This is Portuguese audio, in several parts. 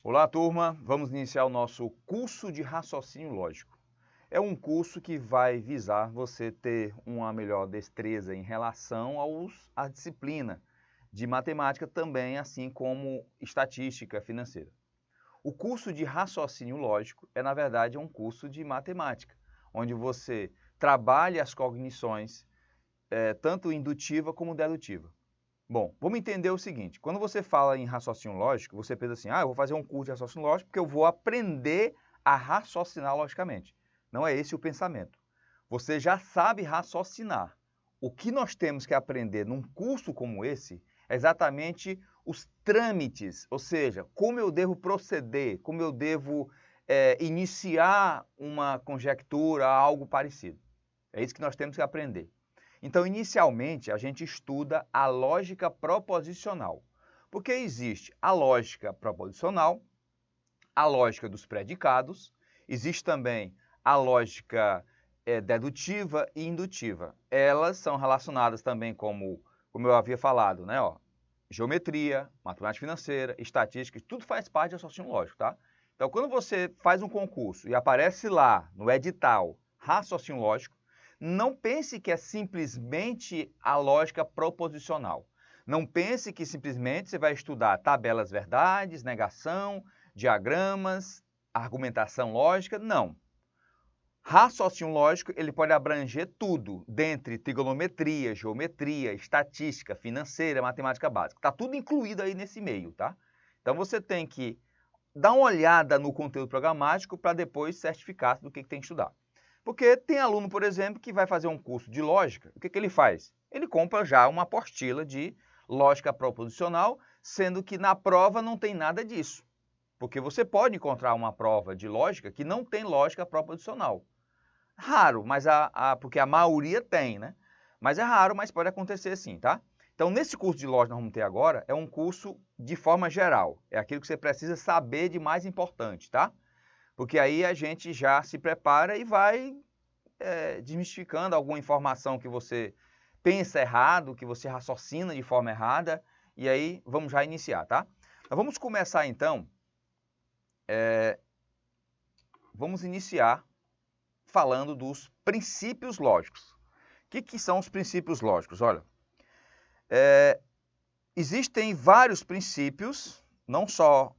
Olá, turma! Vamos iniciar o nosso curso de raciocínio lógico. É um curso que vai visar você ter uma melhor destreza em relação à disciplina de matemática também, assim como estatística financeira. O curso de raciocínio lógico na verdade, um curso de matemática, onde você trabalha as cognições, tanto indutiva como dedutiva. Bom, vamos entender o seguinte, quando você fala em raciocínio lógico, você pensa assim, eu vou fazer um curso de raciocínio lógico porque eu vou aprender a raciocinar logicamente. Não é esse o pensamento. Você já sabe raciocinar. O que nós temos que aprender num curso como esse é exatamente os trâmites, ou seja, como eu devo proceder, como eu devo iniciar uma conjectura, algo parecido. É isso que nós temos que aprender. Então, inicialmente, a gente estuda a lógica proposicional, porque existe a lógica proposicional, a lógica dos predicados, existe também a lógica dedutiva e indutiva. Elas são relacionadas também como eu havia falado, né? Geometria, matemática financeira, estatística, tudo faz parte do raciocínio lógico, tá? Então, quando você faz um concurso e aparece lá no edital raciocínio lógico, não pense que é simplesmente a lógica proposicional. Não pense que simplesmente você vai estudar tabelas verdades, negação, diagramas, argumentação lógica. Não. Raciocínio lógico ele pode abranger tudo, dentre trigonometria, geometria, estatística, financeira, matemática básica. Está tudo incluído aí nesse meio, tá? Então você tem que dar uma olhada no conteúdo programático para depois certificar do que tem que estudar. Porque tem aluno, por exemplo, que vai fazer um curso de lógica, o que ele faz? Ele compra já uma apostila de lógica proposicional, sendo que na prova não tem nada disso. Porque você pode encontrar uma prova de lógica que não tem lógica proposicional. Raro, mas porque a maioria tem, né? Mas é raro, mas pode acontecer sim, tá? Então, nesse curso de lógica que nós vamos ter agora, é um curso de forma geral. É aquilo que você precisa saber de mais importante, tá? Porque aí a gente já se prepara e vai desmistificando alguma informação que você pensa errado, que você raciocina de forma errada, e aí vamos já iniciar, tá? Então, vamos começar então, vamos iniciar falando dos princípios lógicos. O que são os princípios lógicos? Olha, existem vários princípios, não só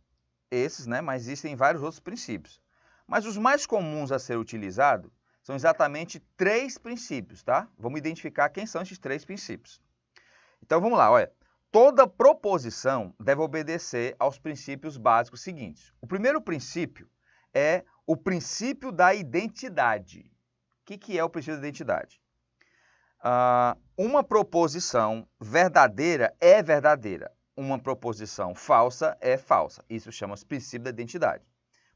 esses, né, mas existem vários outros princípios. Mas os mais comuns a ser utilizados são exatamente 3 princípios, tá? Vamos identificar quem são esses 3 princípios. Então vamos lá, olha. Toda proposição deve obedecer aos princípios básicos seguintes. O primeiro princípio é o princípio da identidade. O que é o princípio da identidade? Uma proposição verdadeira é verdadeira. Uma proposição falsa é falsa. Isso chama-se princípio da identidade.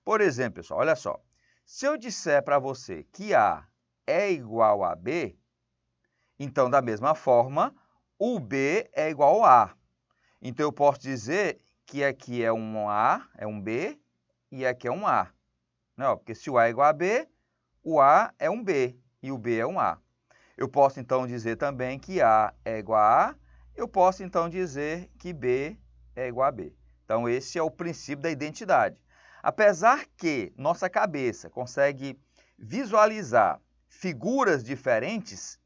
Por exemplo, pessoal, olha só. Se eu disser para você que A é igual a B, então, da mesma forma, o B é igual a A. Então, eu posso dizer que aqui é um A, é um B, e aqui é um A. Não, porque se o A é igual a B, o A é um B e o B é um A. Eu posso, então, dizer também que A é igual a A, eu posso, então, dizer que B é igual a B. Então, esse é o princípio da identidade. Apesar que nossa cabeça consegue visualizar figuras diferentes,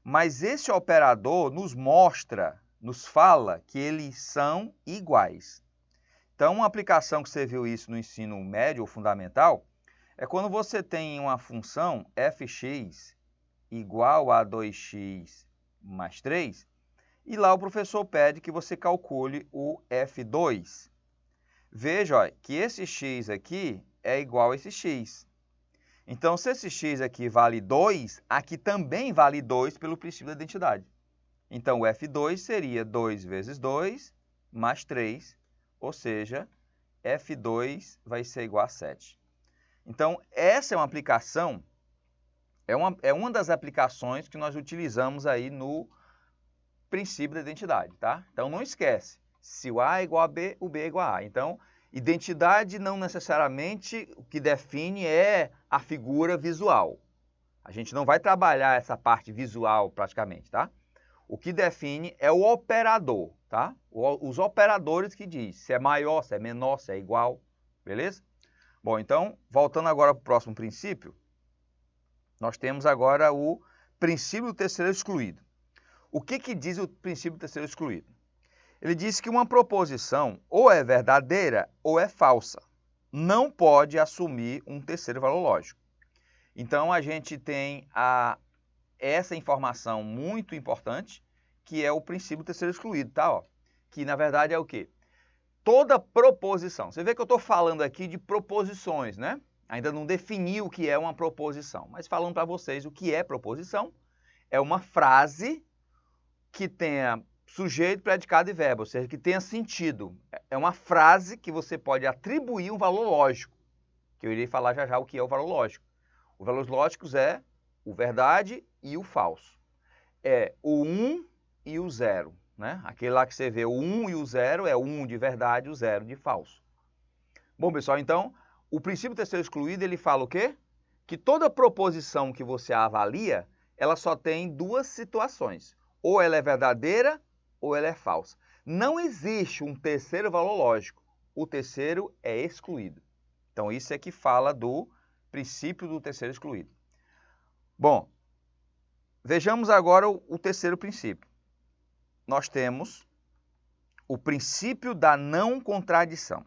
mas esse operador nos mostra, nos fala que eles são iguais. Então, uma aplicação que você viu isso no ensino médio ou fundamental é quando você tem uma função fx igual a 2x mais 3, e lá o professor pede que você calcule o f2. Veja ó, que esse x aqui é igual a esse x. Então, se esse x aqui vale 2, aqui também vale 2 pelo princípio da identidade. Então, o f2 seria 2 vezes 2 mais 3, ou seja, f2 vai ser igual a 7. Então, essa é uma aplicação, é uma das aplicações que nós utilizamos aí no princípio da identidade, tá? Então, não esquece, se o A é igual a B, o B é igual a A. Então, identidade não necessariamente o que define é a figura visual. A gente não vai trabalhar essa parte visual praticamente, tá? O que define é o operador, tá? Os operadores que diz se é maior, se é menor, se é igual. Beleza? Bom, então, voltando agora para o próximo princípio, nós temos agora o princípio do terceiro excluído. O que diz o princípio do terceiro excluído? Ele diz que uma proposição ou é verdadeira ou é falsa. Não pode assumir um terceiro valor lógico. Então, a gente tem essa informação muito importante, que é o princípio do terceiro excluído, tá? Ó, que, na verdade, é o quê? Toda proposição. Você vê que eu estou falando aqui de proposições, né? Ainda não defini o que é uma proposição, mas falando para vocês o que é proposição, é uma frase que tenha sujeito, predicado e verbo, ou seja, que tenha sentido. É uma frase que você pode atribuir um valor lógico, que eu irei falar já já o que é o valor lógico. Os valores lógicos é o verdade e o falso. É o 1 e o 0. Né? Aquele lá que você vê o 1 e o 0 é o 1 de verdade e o 0 de falso. Bom, pessoal, então, o princípio terceiro excluído, ele fala o quê? Que toda proposição que você avalia, ela só tem duas situações. Ou ela é verdadeira ou ela é falsa. Não existe um terceiro valor lógico. O terceiro é excluído. Então, isso é que fala do princípio do terceiro excluído. Bom, vejamos agora o terceiro princípio. Nós temos o princípio da não contradição.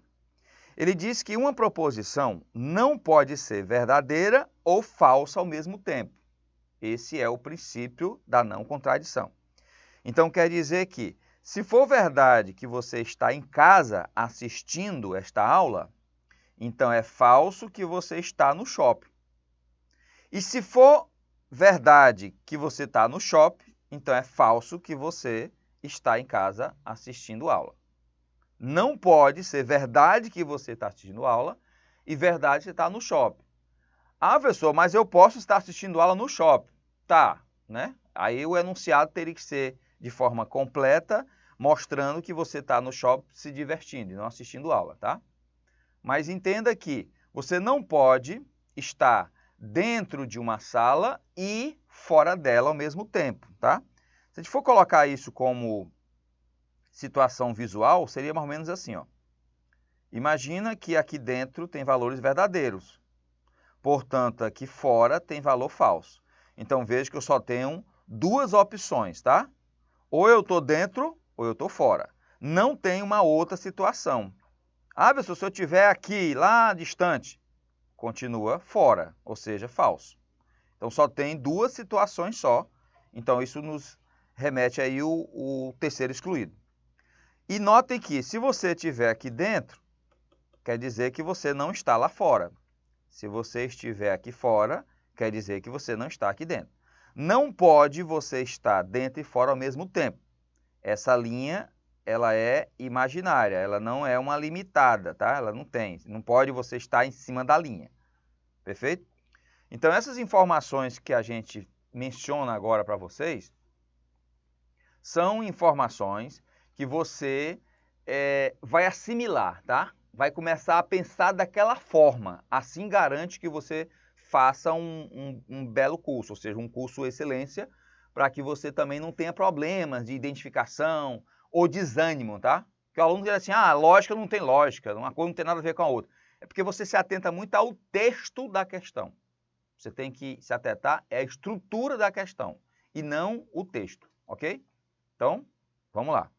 Ele diz que uma proposição não pode ser verdadeira ou falsa ao mesmo tempo. Esse é o princípio da não contradição. Então, quer dizer que, se for verdade que você está em casa assistindo esta aula, então é falso que você está no shopping. E se for verdade que você está no shopping, então é falso que você está em casa assistindo aula. Não pode ser verdade que você está assistindo aula e verdade que você está no shopping. Ah, professor, mas eu posso estar assistindo aula no shopping. Tá, né? Aí o enunciado teria que ser de forma completa, mostrando que você está no shopping se divertindo e não assistindo aula, tá? Mas entenda que você não pode estar dentro de uma sala e fora dela ao mesmo tempo, tá? Se a gente for colocar isso como situação visual, seria mais ou menos assim, ó. Imagina que aqui dentro tem valores verdadeiros. Portanto, aqui fora tem valor falso. Então, veja que eu só tenho duas opções, tá? Ou eu estou dentro ou eu estou fora. Não tem uma outra situação. Ah, pessoal, se eu estiver aqui, lá distante, continua fora, ou seja, falso. Então, só tem duas situações só. Então, isso nos remete aí o terceiro excluído. E notem que, se você estiver aqui dentro, quer dizer que você não está lá fora. Se você estiver aqui fora, quer dizer que você não está aqui dentro. Não pode você estar dentro e fora ao mesmo tempo. Essa linha, ela é imaginária, ela não é uma limitada, tá? Ela não pode você estar em cima da linha. Perfeito? Então, essas informações que a gente menciona agora para vocês, são informações que você vai assimilar, tá? Vai começar a pensar daquela forma. Assim garante que você faça um belo curso, ou seja, um curso excelência, para que você também não tenha problemas de identificação ou desânimo, tá? Porque o aluno diz assim, lógica não tem lógica, uma coisa não tem nada a ver com a outra. É porque você se atenta muito ao texto da questão. Você tem que se atentar à estrutura da questão e não o texto, ok? Então, vamos lá.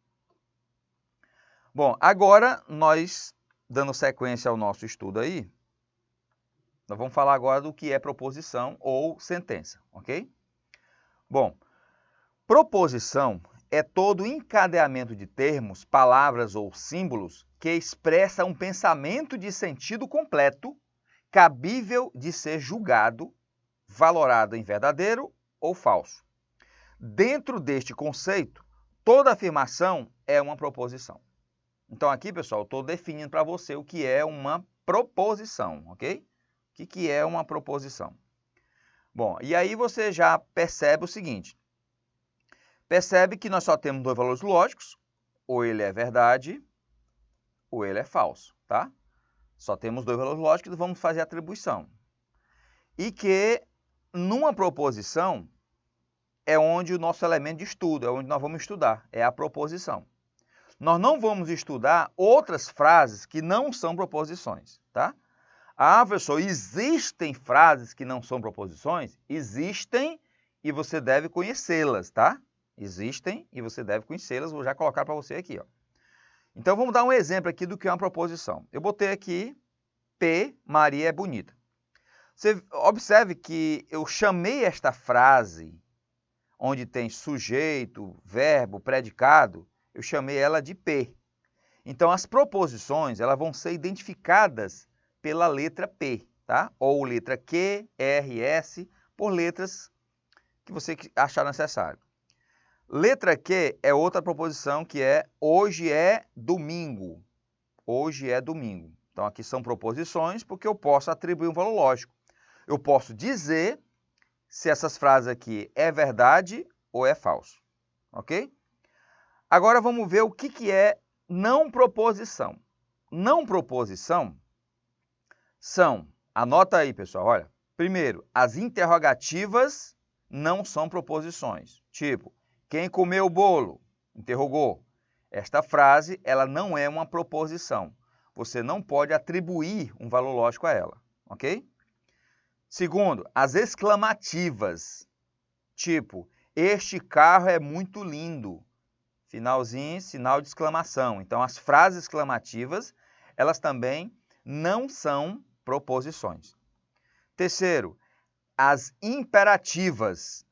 Bom, agora nós, dando sequência ao nosso estudo aí, nós vamos falar agora do que é proposição ou sentença, ok? Bom, proposição é todo encadeamento de termos, palavras ou símbolos que expressa um pensamento de sentido completo, cabível de ser julgado, valorado em verdadeiro ou falso. Dentro deste conceito, toda afirmação é uma proposição. Então aqui, pessoal, eu estou definindo para você o que é uma proposição, ok? O que é uma proposição? Bom, e aí você já percebe o seguinte. Percebe que nós só temos dois valores lógicos, ou ele é verdade, ou ele é falso, tá? Só temos dois valores lógicos e vamos fazer a atribuição. E que, numa proposição, é onde o nosso elemento de estudo, é onde nós vamos estudar, é a proposição. nós não vamos estudar outras frases que não são proposições, tá? Ah, professor, existem frases que não são proposições? Existem e você deve conhecê-las, tá? Existem e você deve conhecê-las, vou já colocar para você aqui, ó. Então vamos dar um exemplo aqui do que é uma proposição. Eu botei aqui P, Maria é bonita. Você observe que eu chamei esta frase, onde tem sujeito, verbo, predicado, eu chamei ela de P. Então, as proposições elas vão ser identificadas pela letra P, tá? Ou letra Q, R, S, por letras que você achar necessário. Letra Q é outra proposição que é hoje é domingo. Hoje é domingo. Então, aqui são proposições porque eu posso atribuir um valor lógico. Eu posso dizer se essas frases aqui é verdade ou é falso, ok? Agora vamos ver o que é não proposição. Não proposição são, anota aí pessoal, olha, primeiro, as interrogativas não são proposições. Tipo, quem comeu o bolo? Interrogou. Esta frase, ela não é uma proposição. Você não pode atribuir um valor lógico a ela, ok? Segundo, as exclamativas, tipo, este carro é muito lindo. Finalzinho, sinal de exclamação. Então, as frases exclamativas, elas também não são proposições. Terceiro, as imperativas.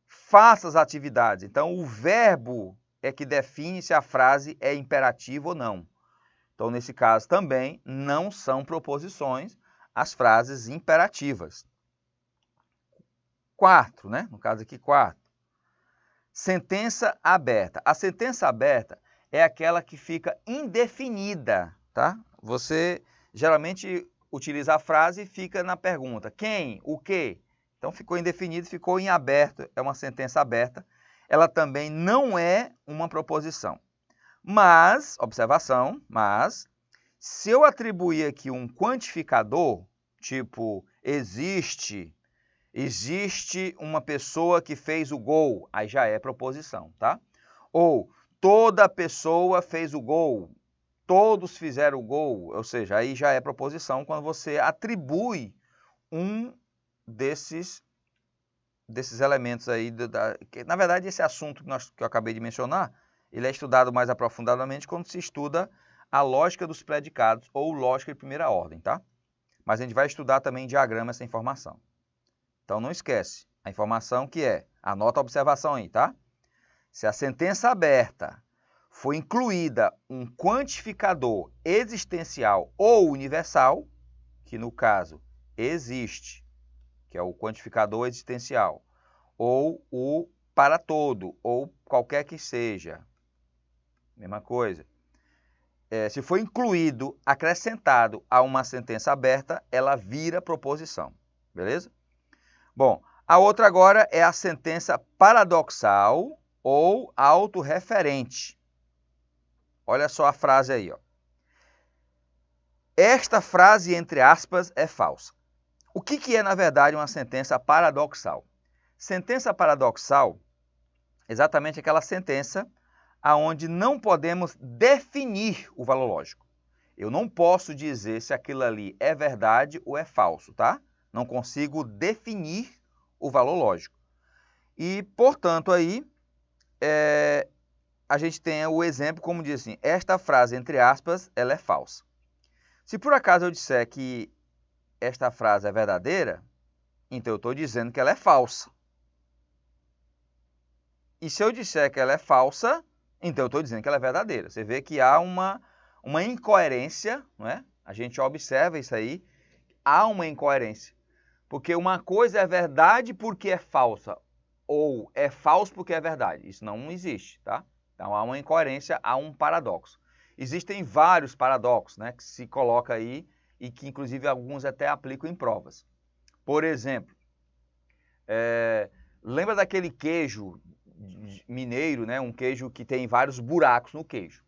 Faça as atividades. Então, o verbo é que define se a frase é imperativa ou não. Então, nesse caso também, não são proposições as frases imperativas. Quarto, né? No caso aqui, quarto. Sentença aberta. A sentença aberta é aquela que fica indefinida, tá? Você geralmente utiliza a frase e fica na pergunta. Quem? O quê? Então, ficou indefinido, ficou em aberto. É uma sentença aberta. Ela também não é uma proposição. Mas, observação, se eu atribuir aqui um quantificador, tipo, existe uma pessoa que fez o gol, aí já é proposição, tá? Ou, toda pessoa fez o gol, todos fizeram o gol, ou seja, aí já é proposição quando você atribui um desses elementos aí, na verdade esse assunto que eu acabei de mencionar, ele é estudado mais aprofundadamente quando se estuda a lógica dos predicados ou lógica de primeira ordem, tá? Mas a gente vai estudar também em diagrama essa informação. Então não esquece, a informação que é, anota a observação aí, tá? Se a sentença aberta for incluída um quantificador existencial ou universal, que no caso existe, que é o quantificador existencial, ou o para todo, ou qualquer que seja, mesma coisa. Se for incluído, acrescentado a uma sentença aberta, ela vira proposição, beleza? Bom, a outra agora é a sentença paradoxal ou autorreferente. Olha só a frase aí, ó. Esta frase, entre aspas, é falsa. O que é, na verdade, uma sentença paradoxal? Sentença paradoxal é exatamente aquela sentença onde não podemos definir o valor lógico. Eu não posso dizer se aquilo ali é verdade ou é falso, tá? Não consigo definir o valor lógico. E, portanto, aí, a gente tem o exemplo, como diz assim, esta frase, entre aspas, ela é falsa. Se por acaso eu disser que esta frase é verdadeira, então eu estou dizendo que ela é falsa. E se eu disser que ela é falsa, então eu estou dizendo que ela é verdadeira. Você vê que há uma incoerência, não é? A gente observa isso aí, há uma incoerência. Porque uma coisa é verdade porque é falsa, ou é falso porque é verdade. Isso não existe, tá? Então há uma incoerência, há um paradoxo. Existem vários paradoxos, né, que se coloca aí e que inclusive alguns até aplicam em provas. Por exemplo, lembra daquele queijo mineiro, né, um queijo que tem vários buracos no queijo.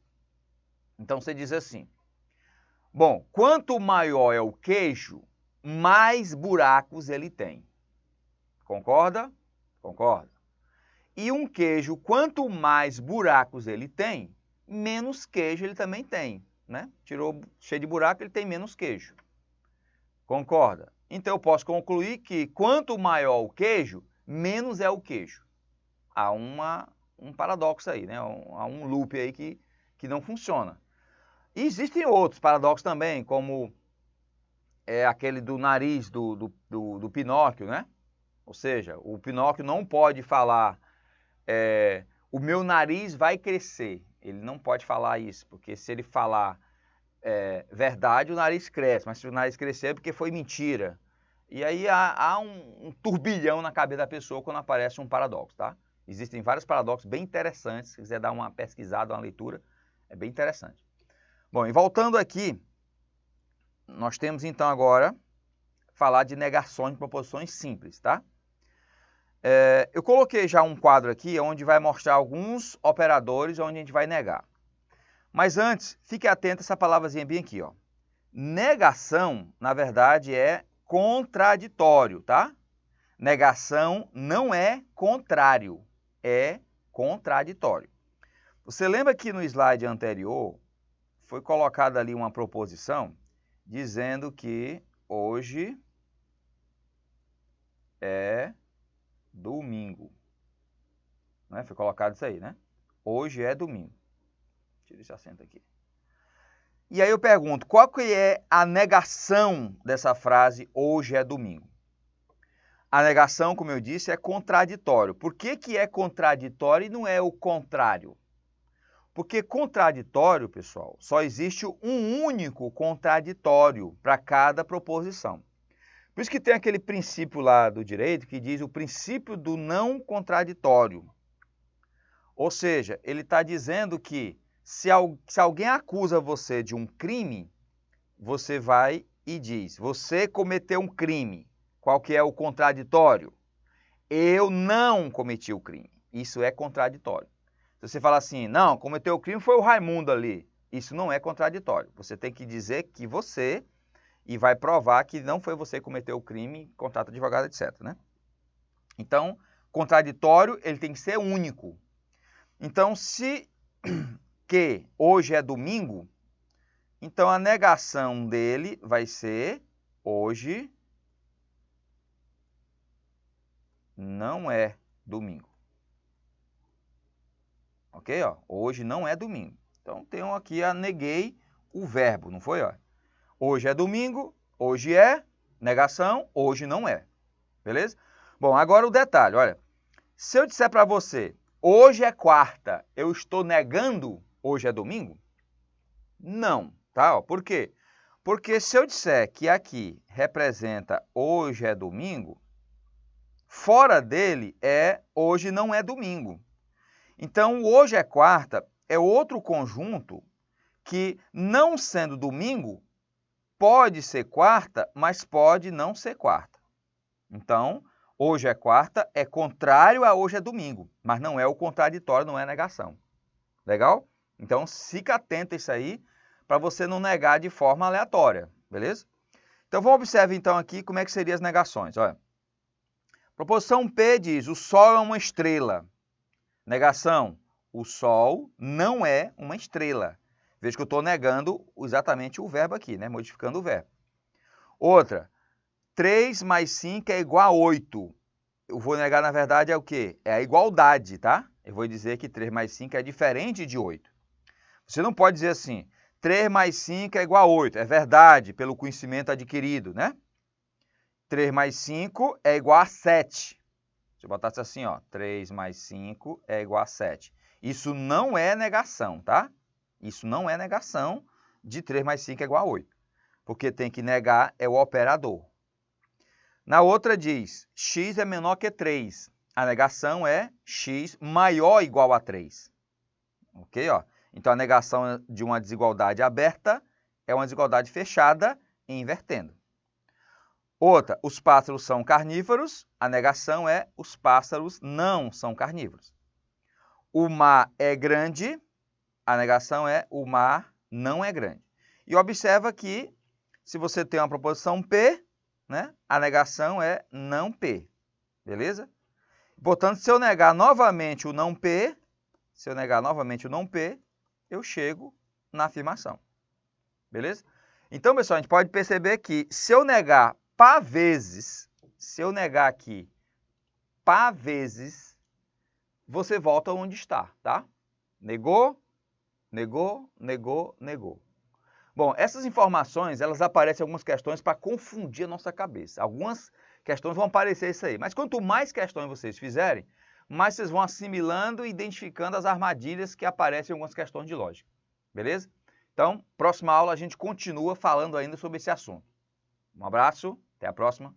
Então você diz assim, bom, quanto maior é o queijo, mais buracos ele tem. Concorda? Concorda. E um queijo, quanto mais buracos ele tem, menos queijo ele também tem, né? Tirou cheio de buraco, ele tem menos queijo. Concorda? Então eu posso concluir que quanto maior o queijo, menos é o queijo. Há um paradoxo aí, né? Há um loop aí que não funciona. E existem outros paradoxos também, como aquele do nariz do Pinóquio, né? Ou seja, o Pinóquio não pode falar, o meu nariz vai crescer. Ele não pode falar isso, porque se ele falar verdade, o nariz cresce. Mas se o nariz crescer é porque foi mentira. E aí há um turbilhão na cabeça da pessoa quando aparece um paradoxo, tá? Existem vários paradoxos bem interessantes. Se quiser dar uma pesquisada, uma leitura, é bem interessante. Bom, e voltando aqui, nós temos então agora falar de negações de proposições simples, tá? Eu coloquei já um quadro aqui onde vai mostrar alguns operadores onde a gente vai negar. Mas antes, fique atento a essa palavrazinha bem aqui, ó. Negação, na verdade, é contraditório, tá? Negação não é contrário, é contraditório. Você lembra que no slide anterior foi colocada ali uma proposição dizendo que hoje é domingo. Né? Foi colocado isso aí, né? Hoje é domingo. Tira esse acento aqui. E aí eu pergunto, qual que é a negação dessa frase, hoje é domingo? A negação, como eu disse, é contraditório. Por que é contraditório e não é o contrário? Porque contraditório, pessoal, só existe um único contraditório para cada proposição. Por isso que tem aquele princípio lá do direito que diz o princípio do não contraditório. Ou seja, ele está dizendo que se alguém acusa você de um crime, você vai e diz, você cometeu um crime. Qual que é o contraditório? Eu não cometi o crime. Isso é contraditório. Se você fala assim, não, cometeu o crime foi o Raimundo ali. Isso não é contraditório. Você tem que dizer que você, e vai provar que não foi você que cometeu o crime, contrata advogado, etc. Né? Então, contraditório, ele tem que ser único. Então, se que hoje é domingo, então a negação dele vai ser hoje não é domingo. Ok? Ó, hoje não é domingo. Então, tenho aqui neguei o verbo, não foi? Ó? Hoje é domingo, hoje é, negação, hoje não é. Beleza? Bom, agora o detalhe, olha. Se eu disser para você, hoje é quarta, eu estou negando hoje é domingo? Não, tá? Por quê? Porque se eu disser que aqui representa hoje é domingo, fora dele é hoje não é domingo. Então, o hoje é quarta é outro conjunto que, não sendo domingo, pode ser quarta, mas pode não ser quarta. Então, hoje é quarta é contrário a hoje é domingo, mas não é o contraditório, não é negação. Legal? Então, fica atento a isso aí, para você não negar de forma aleatória, beleza? Então, vamos observar então aqui como é que seriam as negações. Olha. Proposição P diz, o Sol é uma estrela. Negação, o Sol não é uma estrela. Veja que eu estou negando exatamente o verbo aqui, né? Modificando o verbo. Outra, 3 mais 5 é igual a 8. Eu vou negar, na verdade, é o quê? É a igualdade, tá? Eu vou dizer que 3 mais 5 é diferente de 8. Você não pode dizer assim, 3 mais 5 é igual a 8. É verdade, pelo conhecimento adquirido, né? 3 mais 5 é igual a 7. Se eu botasse assim, ó, 3 mais 5 é igual a 7. Isso não é negação, tá? Isso não é negação de 3 mais 5 é igual a 8. Porque tem que negar é o operador. Na outra diz, x é menor que 3. A negação é x maior ou igual a 3. Ok? Ó. Então, a negação de uma desigualdade aberta é uma desigualdade fechada e invertendo. Outra, os pássaros são carnívoros. A negação é os pássaros não são carnívoros. O mar é grande. A negação é o mar não é grande. E observa que, se você tem uma proposição P, né, a negação é não P. Beleza? Portanto, se eu negar novamente o não P, eu chego na afirmação. Beleza? Então, pessoal, a gente pode perceber que se eu negar pá vezes, se eu negar aqui pá vezes, você volta onde está, tá? Negou, negou, negou, negou. Bom, essas informações, elas aparecem em algumas questões para confundir a nossa cabeça. Algumas questões vão aparecer isso aí. Mas quanto mais questões vocês fizerem, mais vocês vão assimilando e identificando as armadilhas que aparecem em algumas questões de lógica. Beleza? Então, próxima aula a gente continua falando ainda sobre esse assunto. Um abraço, até a próxima.